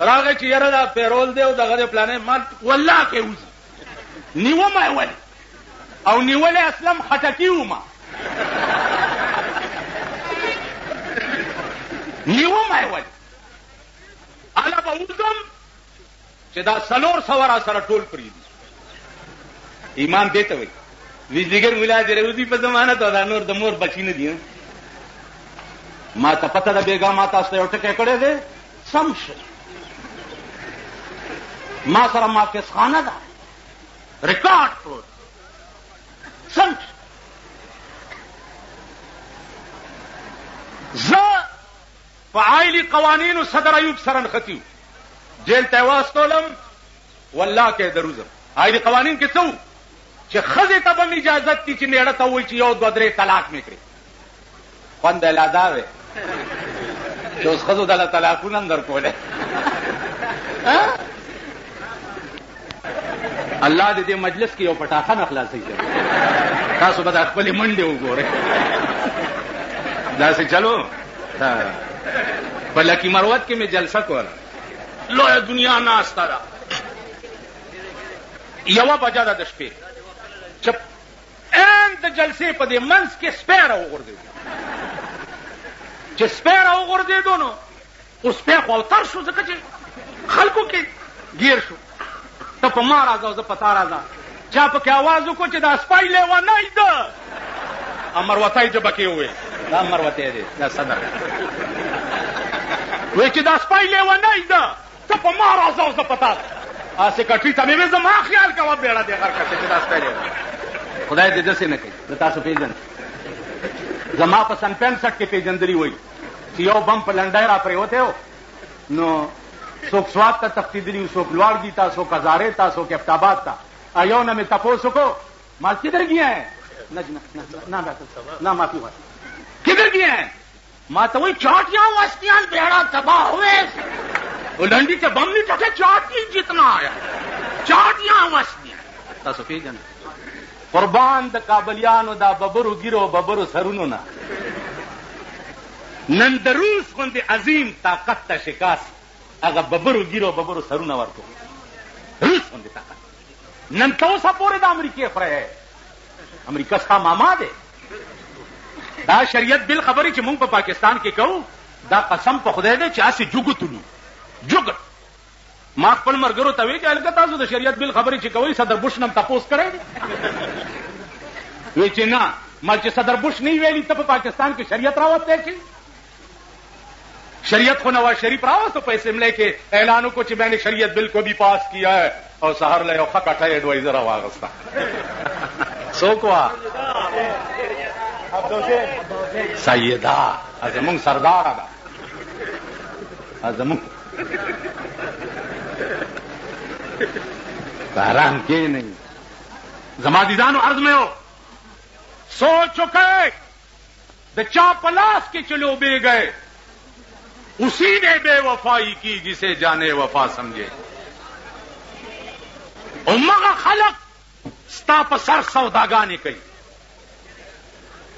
راغی چې یاره دا پیرول دی او دغه د پلانې مال والله کې وځي نیوه ما ولې او نیولې اسلم خټکي وما نیوه ما ول الا به وزم چې دا 300 سره ټول پریدي ایمان دیته وي ویزګر ملا دې روزي په زمانه ته دا نور د مور بچی نه دي ما ته پته ده بیګا ما تاسو یو ټکی کړی دی سم شي ما سره ماکس خانه ده ریکارډ پروت سم زه فعالی قوانینو صدر ایوب سرن خطیو جیل ته واستولم والله کې دروزم عالی قوانین کې څو چې خزه ته به اجازه دي چې نیړه ته وای چې یو دوه درې طلاق میکړي خوند لا داوي چې اوس خزو د طلاقونه اندر کوله الله دې مجلس کې یو پټاخه نه خلاصي تاسو به خپل منډه وګورئ دا څه چلو په لکی مروت کې مې جلسه کوله لوی دنیا ناستا ده یو بجا ده د شپې چې ان د جلسې په دې منځ کې سپیره وغورځېدو چې سپیره وغورځېدو نو اوس په خو تر شو ځکه چې خلکو کې گیر شو ته په ما راځه او زه په تا راځه چا پکې आवाज وکړو چې دا سپی لیونی ده امروتی جبه کې وویل دا مروتی دی دا صدر وی چې دا سپی لیونی ده ته په ما راځه او زه په تا سیکرټري ته مې وې زما خیال کوه بیړه دې غر کړه چې دا سپی لیونی خدای دې داسې نه کوي زه تاسو پېژنم زما په سن 65 کې پېژندلي وایي چې یو بم په لنډی را پرېوتی و نو څوک سوات ته تښتېدلي څوک لوړ دي تا څوک هزارې تا څوک افټاباد ته یو نه مې تپوس وکړو مال کدھر گیا ہے نہ معافی بات کدھر گیا ہے ماں تو وہی چاٹیاں وسطیاں بیڑا تباہ ہوئے وہ لنڈی سے بم نہیں ٹکے چاٹی جتنا آیا چاٹیاں وسطیاں تاسو پیژن قربان د کابلیانو دا ببرو ګیرو ببرو سرونو نه نن د روس غوندې عظیم طاقت ته شکاست هغه ببرو ګیرو ببرو سرونه ورکو روس غوندې طاقت نن ته اوسه پورې د امریکې خورې امریکا ستا ماما دی دا شریعت بل خبرې چې مونږ په پاکستان کې کوو دا قسم په خدای دی چې هسې جوګو تلو جګ ما خپل مرګرو ته وی چې الګا تاسو د شریعت بل خبرې چې کوي صدر بوش نم تاسو کړی وی چې نه ما چې صدر بوش نه ویلي ته په پاکستان کې شریعت راوته چې शरीयत को नवाज शरीफ राव तो पैसे मिले के ऐलानों को मैंने शरीयत बिल को भी पास किया है और सहर ले खका एडवाइजर आवागस्ता सोकवा सैयदा अजमुंग सरदार आदा अजमुंग हैरान के नहीं जमादीदान अर्ज में हो सो चुके द चापलास के चलो बे गए उसी ने बेवफाई की जिसे जाने वफा समझे उम्मा का खलक स्ता पर सर सौदागानी कही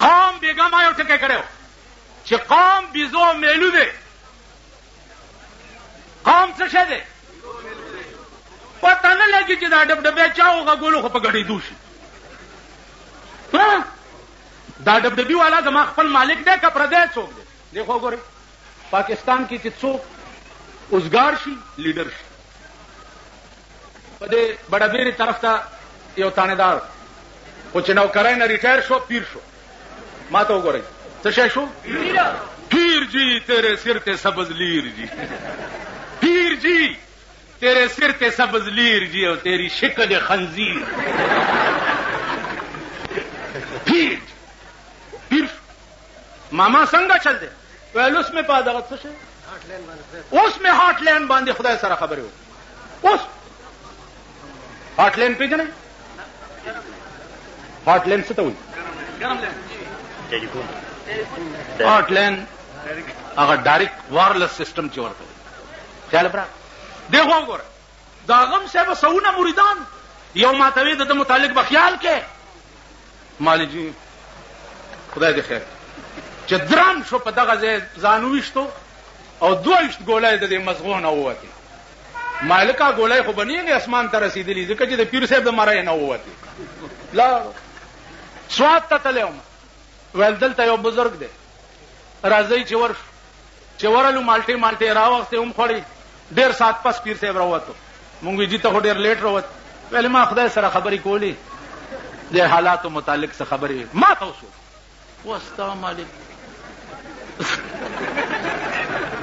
कौम बेगम आयो टके करे हो कि कौम बिजो मेलू दे कौम से शे दे पता न लगी कि दा डबडबे चाहोगा गोलो को पगड़ी दूषी दा डबडबी वाला दिमाग पर मालिक दे का प्रदेश हो दे देखो गोरे पाकिस्तान की चित्सो उजगार लीडर पदे बड़ा बेरी तरफ था ये थानेदार कुछ नौकराय न रिटायर शो पीर शो माता गो रही तो शो पीर जी तेरे सिर ते सबज लीर जी पीर जी तेरे सिर ते सबज लीर जी और तेरी शिकल खंजीर पीर पीर मामा संगा चल दे पहले उसमें पादागत से उसमें हॉटलाइन बांधे खुदा सारा खबर हो उस हॉटलाइन पे जने हॉटलाइन से तो हुई हॉटलाइन अगर डायरेक्ट वायरलेस सिस्टम चोर कर ख्याल बरा देखो गोर दागम से वो सऊना मुरीदान यो मातवी दद मुतालिक बख्याल के माली जी खुदा दे खैर चद्रान शो पता का जानविश्तो और दो इश्त गोलाए दे मजगो न हुआ थी मालिका गोलाए को बनिएंगे आसमान तरह सीधी लीजिए कि पीर साहब हमारा ये न हुआ थी ला स्वाद तले वेलदल तय बुजुर्ग दे राजई चिवर माल्टे माल्टे राव से खोड़ी देर सात पास पीर साहब रहो तो मुंगी जी तो देर लेट रहो पहले मां खुदा सरा खबरी कोली दे हालात मुतालिक से खबरी मां तो वस्ता मालिक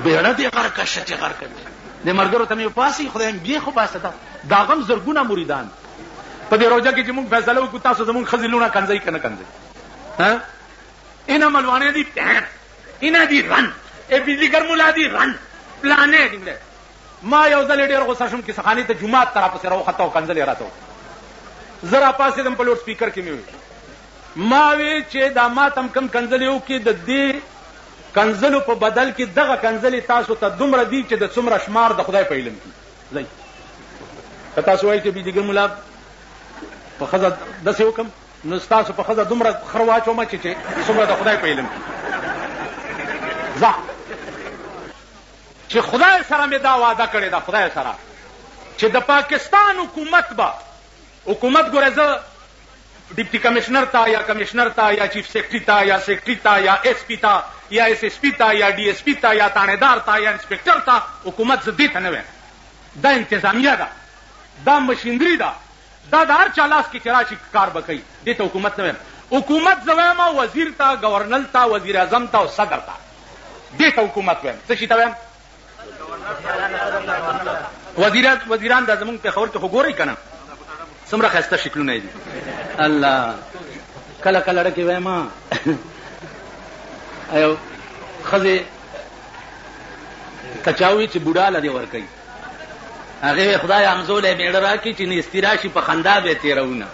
बेड़ा दे कर कशते कर दे मरगरो तमे पासी खुदा बे खो पासता दागम जरगुना मुरीदान पदे रोजा की जमुन फैसला को तासो जमुन खजिलुना कंजई कन कंजई हां इना मलवाने दी इना दी रन ए बिजलीगर मुला दी रन प्लाने दिंगे मा योजल डेर को सशम की सखानी ते जुमात तरफ से रो खतो कंजले रातो जरा पासे दम पलोट स्पीकर की में मावे चे दामा तम कम कंजलियो की ददी कंजलु په بدل کې دغه کنزلی تاسو ته دومره دی چې د څومره شمار د خدای په علم کې زئی تاسو وایي چې بيدګر مولا په خزه د څه حکم نو تاسو په خزه دومره خرواچو ما چې څومره د خدای په علم کې ځه چې خدای سره مې دا وعده کړې ده خدای سره چې د پاکستان حکومت ګورې زه डिप्टी कमिश्नर था या कमिश्नर था या चीफ सेक्रेटरी था या सेक्रेटरी था या एसपी था या एसएसपी था या डीएसपी था या थानेदार था या इंस्पेक्टर था हुकूमत से दीत नवे दा इंतजामिया दा मशीनरी दा दार चालास की चराची कार बकई देते हुकूमत नवे हुकूमत जवेमा वजीर था गवर्नर था वजीर आजम था और सदर था देते हुकूमत वे तशीता वे वजीरान दा जमुन पे खबर के गोरी कना समरा खस्ता शिकलू नहीं दी अल्लाह कला कला रखे हुए मां आयो खजे कचावी च बुढ़ा लदे वर कई आगे खुदा हमजोले मेड़रा की चिनी इस्तिराशी په خندا به تیرونه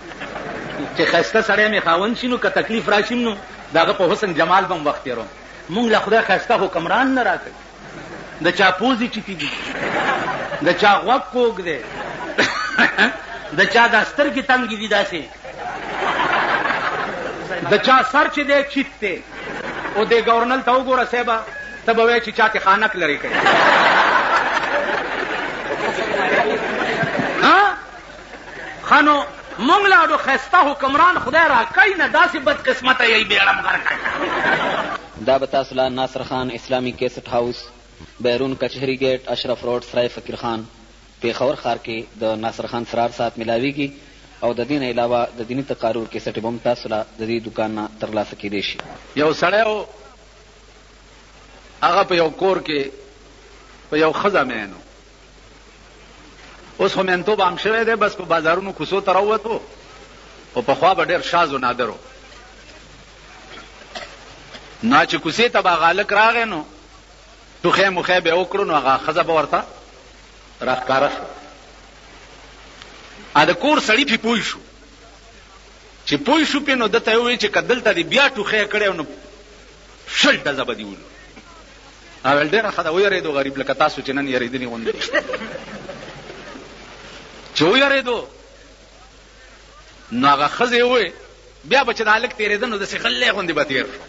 چې خسته سره می خاون شینو که تکلیف راشیم نو داغه په حسن جمال بم وخت تیرو مونږ له خدای خسته حکمران نه راکړي د چا پوزي چتی دي د چا غوږ کوګ دي د چا دستر کی تنګ دي داسې د چا سر چې دې چیته او د گورنر ته وګوره سیبا تب وای چې چاته خانک لري کوي ها خانو مونږ لاړو خسته حکمران خدای را کوي نه داسې بد قسمت یې بیړم غر کوي دا بتا سلا ناصر خان اسلامی کیسټ هاوس بیرون کچهری گیټ اشرف روډ سرای فقیر خان پیښور ښار کې د ناصر خان سرار سات ملاویږي او د دې نه علاوه د دیني تقارر کیسټې به هم تاسو له د دې دوکان نه ترلاسه کیدی شي. یو سړی و هغه په یو کور کې په یو ښځه مینو، اوس خو مینتوب عام شوی دی، بس په بازارونو کوڅو ته راووتو او پخوا به ډېر شاز و نادر و. نه چې کوڅې ته به هغه هلک راغی نو ټوخی موخی به یې وکړو نو هغه ښځه به ورته راښکاره شو. د کور سړي پې پوه شو، چې پوه شو پې نو ده ته یې وویل چې که دلته دې بیا ټوخی کړی نو 20 ډزه به دې ولو. ویل ډېره ښه ده، ویرېدو غریب لکه تاسو چې نن یېرېدلي غوندې چې ویرېدو نو هغه ښځې وویل بیا به چې د هلک تېرېده نو داسې غلی غوندې به تېر شو.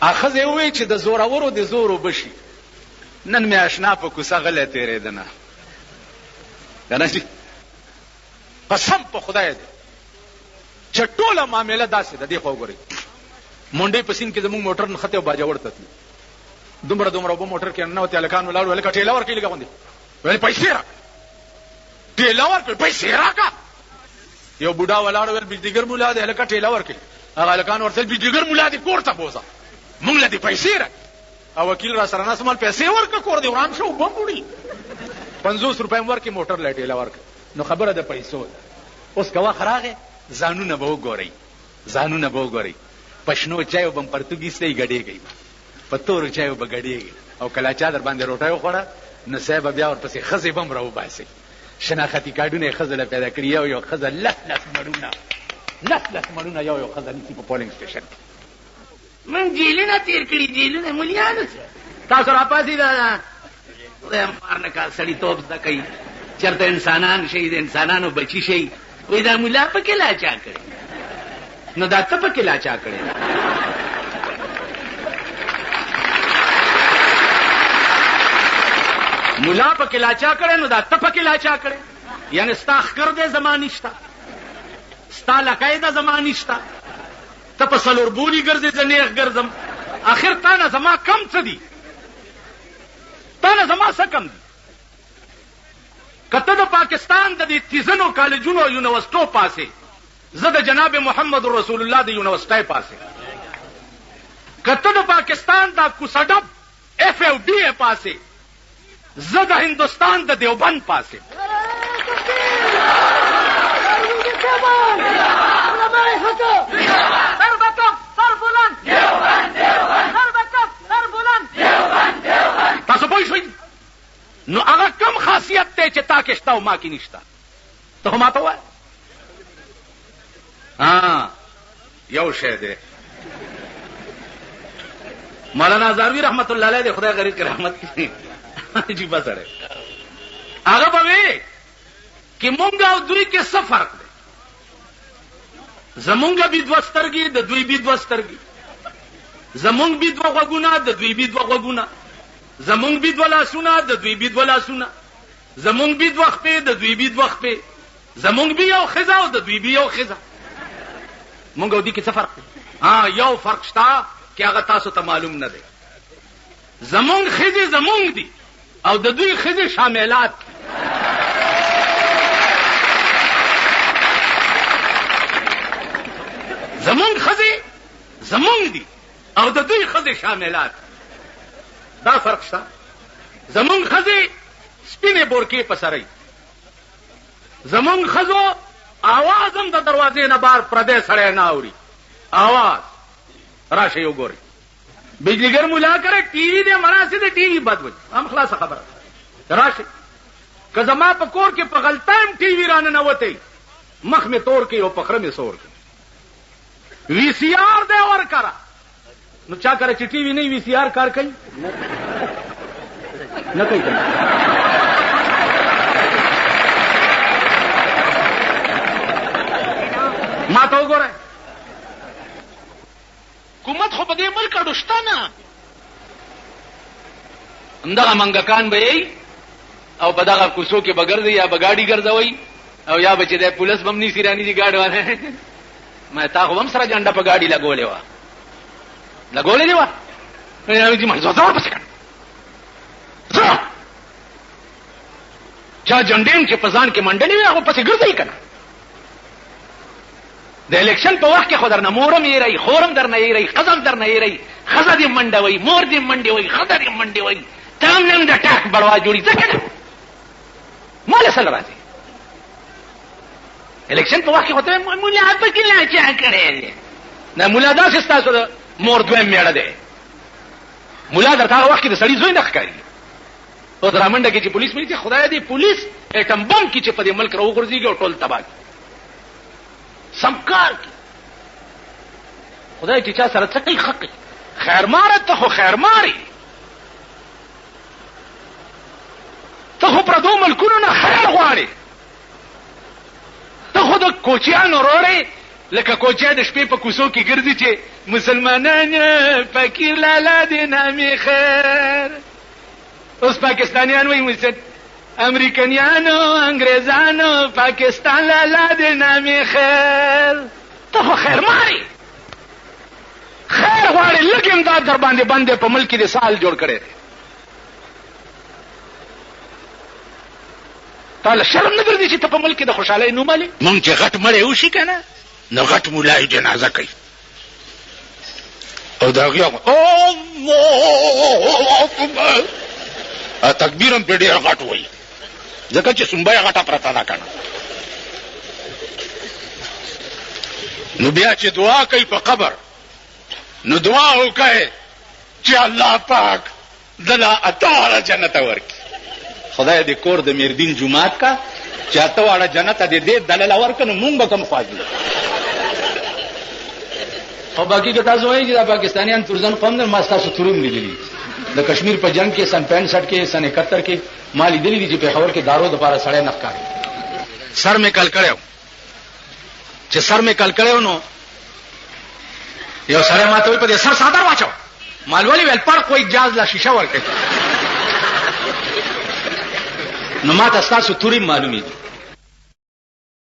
هغه ښځې وویل چې د زورورو د زور اوبه شي، نن مې اشنا په کوڅه غلی تېرېده نه کنه جي. قسم په خدای دی چې ټوله معامله داسې ده. دې خوا وګورئ، مونډۍ په سیند کې زموږ موټر نښتې او باجوړ ته تلو، دومره اوبه موټر کې ننوتې، هلکان ولاړ ویل که ټېله ورکړي لږه غوندې، ویل پیسې راکړه، ټېله ورکړي پیسې راکړه. یو بوډا ولاړ ویل بجلیګر مولا دی، هلکه ټېله ورکړي. هغه هلکان ورته بجلیګر مولا دی کور ته بوځه، مونږ له دې پیسې راکړي. او وکیل را سره ناست مال پیسې ورکړه، کور دې وران شو اوبه وړي، 50 روپۍ م ورکړي، موټر له ټېله ورکړه. نو خبره د پیسو ده. اوس که وخت راغی ځانونه به وګورئ، ځانونه به وګورئ، په شنو چایو به م پرتوګي ستئ ګډېږئ، په تورو چایو به ګډېږئ، او کله چا در باندې روټۍ وخوړه نو صاحب بیا ورپسې ښځې به م راوباسئ. شناختي کارډونه یې ښځه له پیدا کړي، یو ښځه لس مړونه یو ښځه نیسي په پولینګ سټېشن کې. من جیلونه تېر کړي، جیلونه ملیانو تاسو راپاسې ده خدای مار نه کال سړي توب زده کوي، چېرته انسانان شي، د انسانانو بچي شي، وایي دا ملا پکې لاچا کړي. نو دا ته پکې لاچا کړې، ملا پکې لاچا کړې، نو دا ته پکې لاچا کړې. یعنی ستا ښکر دی زما نشته، ستا لکۍ ده زما نشته، ته په څلوربولي ګرځې زه نیغ ګرځم. آخر تا نه زما کم څه دي؟ تا نه زما څه کم دي؟ که ته د پاکستان د دې تیزنو کالجونو او یونیورسټو پاسې، زه د جناب محمد رسول الله د یونیورسټۍ پاسې. که ته د پاکستان دا کوڅه اف او ډي اے پاسې، زه د هندوستان د دیوبند پاسې. تاسو پوه شئ؟ نو هغه کم خاصیت دی چې تا کې شته او ما کې نشته؟ ته خو ماته ووایه. یو شی دی، مولانا زاروي رحمت الله علیه دی، خدای غریب کې رحمت کړي، عجیبه سړی. هغه به وی چې مونږ او دوی کې څه فرق دی؟ زمونږ بي دوه سترګې، د دوی بي دوه سترګې، زمونږ بي دوه غوږونه، د دوی بي دوه غوږونه، زمونږ بي دوه لاسونه، د دوی بي دوه لاسونه، زمونږ بي دوه خپې، د دوی بي دوه خپې، زمونږ بي یو ښځه او د دوی بي یو ښځه. مونږ او دوی کې څه فرق دی؟ یو فرق شته چې هغه تاسو ته معلوم نه دی. زمونږ ښځې زمونږ دي او د دوی ښځې شاملات. زمونږ ښځې زمونږ دي او د دوی ښځې شاملات. دا فرق شته. زمونږ ښځې سپینې بورکې په سرۍ، زمونږ ښځو आवाज هم د دروازې نه بار پردی سړی نه اوري. आवाज راشئ وګورئ. بجلیګر مولا کرے ټي وي دې مناسب دې ټي وي بد وي، هم خلاصه خبره. راشئ که زما په کور کې په غلطایم ټي وي رانه نوتی، مخ مې تور کې او په خره مې سور کې. وی سی آر دې ور کرا نو چا کرے چې ټي وي نه وی سی آر کار کوي نه کوي. ما ته وګوره، حکومت خو په دې ملک اډو شته نه. همدغه منګکان به یې او په دغه کوڅو کې به ګرځي، یا به ګاډي ګرځوئ او یا به چې د پولیس به هم نیسي رانیسي ګاډي والا. ما تا خو هم سره جنډه په ګاډي لګولې وه، لګولې دې وه. چا جنډین چې پزان کې منډلې وي هغه پسې ګرځي کنه. د الیکشن په وخت کې خو درنه مورم یې خورم درنه یې قزم درنه یې خزه دې منډوي مور دې منډوي خزه دې منډوي تام نن د ټاک بړوا جوړي ځکه مال سره راځي. الیکشن په وخت کې هوته مولا په کې لا چا کړي نه مولا دا چې تاسو د مور دویم میړه دی. مولا درته وخت کې د سړي زوی نه ښکاري. او درامنډه کې چې پولیس مې چې خدای دې پولیس اټم بم کې چې په دې ملک راو ګرځيږي او ټول تباہ سمکار کی خدای چې چا سره څه کوي حق خیر مار ته خو خیر ماري ته خو پر دوه ملکونو نه خیر غواړي. ته خو د کوچیانو وروړې لکه کوچیا د شپې په کوڅو کې ګرځي چې مسلمانان فقیر لالا دې نامي خیر. اوس پاکستانیان وایي امریکنیانو انګریزانو پاکستان لالا دې نامي خیر. ته خو خیر ماري خیر غواړي لږ امداد در باندې باندې په ملک کې د سال جوړ کړي. تعالی شرم نه ګرځي چې ته په ملک کې د خوشحالۍ نوم علي. مونږ چې غټ مړی وشي کنه نو غټ مولای جنازه کوي او دا غیا او تکبیرم په ډیر غټ وایي ځکه چې سنبای غټه پرتا ده کنه. نو بیا چې دعا کوي په قبر نو دعا وکړي چې الله پاک دلا اتاره جنت ورکړي. خدای دې کور د میردین جمعات کا چاته واړه جنت دې دلل ورکنه مونږ به کوم فاضل. او باقي که تاسو وایي چې دا پاکستانیان ترزن قوم نه ما تاسو تروم لیدلی د کشمیر په جنگ کې سن 65 کې سن 71 کې ما لیدلی دي چې په خبر کې دارو د لپاره سړی نخکاري سر مې کل کړو چې سر مې کل کړو نو یو سړی ماته وي په دې سر صادر واچو مالوالي ویل پر کوئی جاز لا شیشه ورکړي نو ما تاسو توري معلومي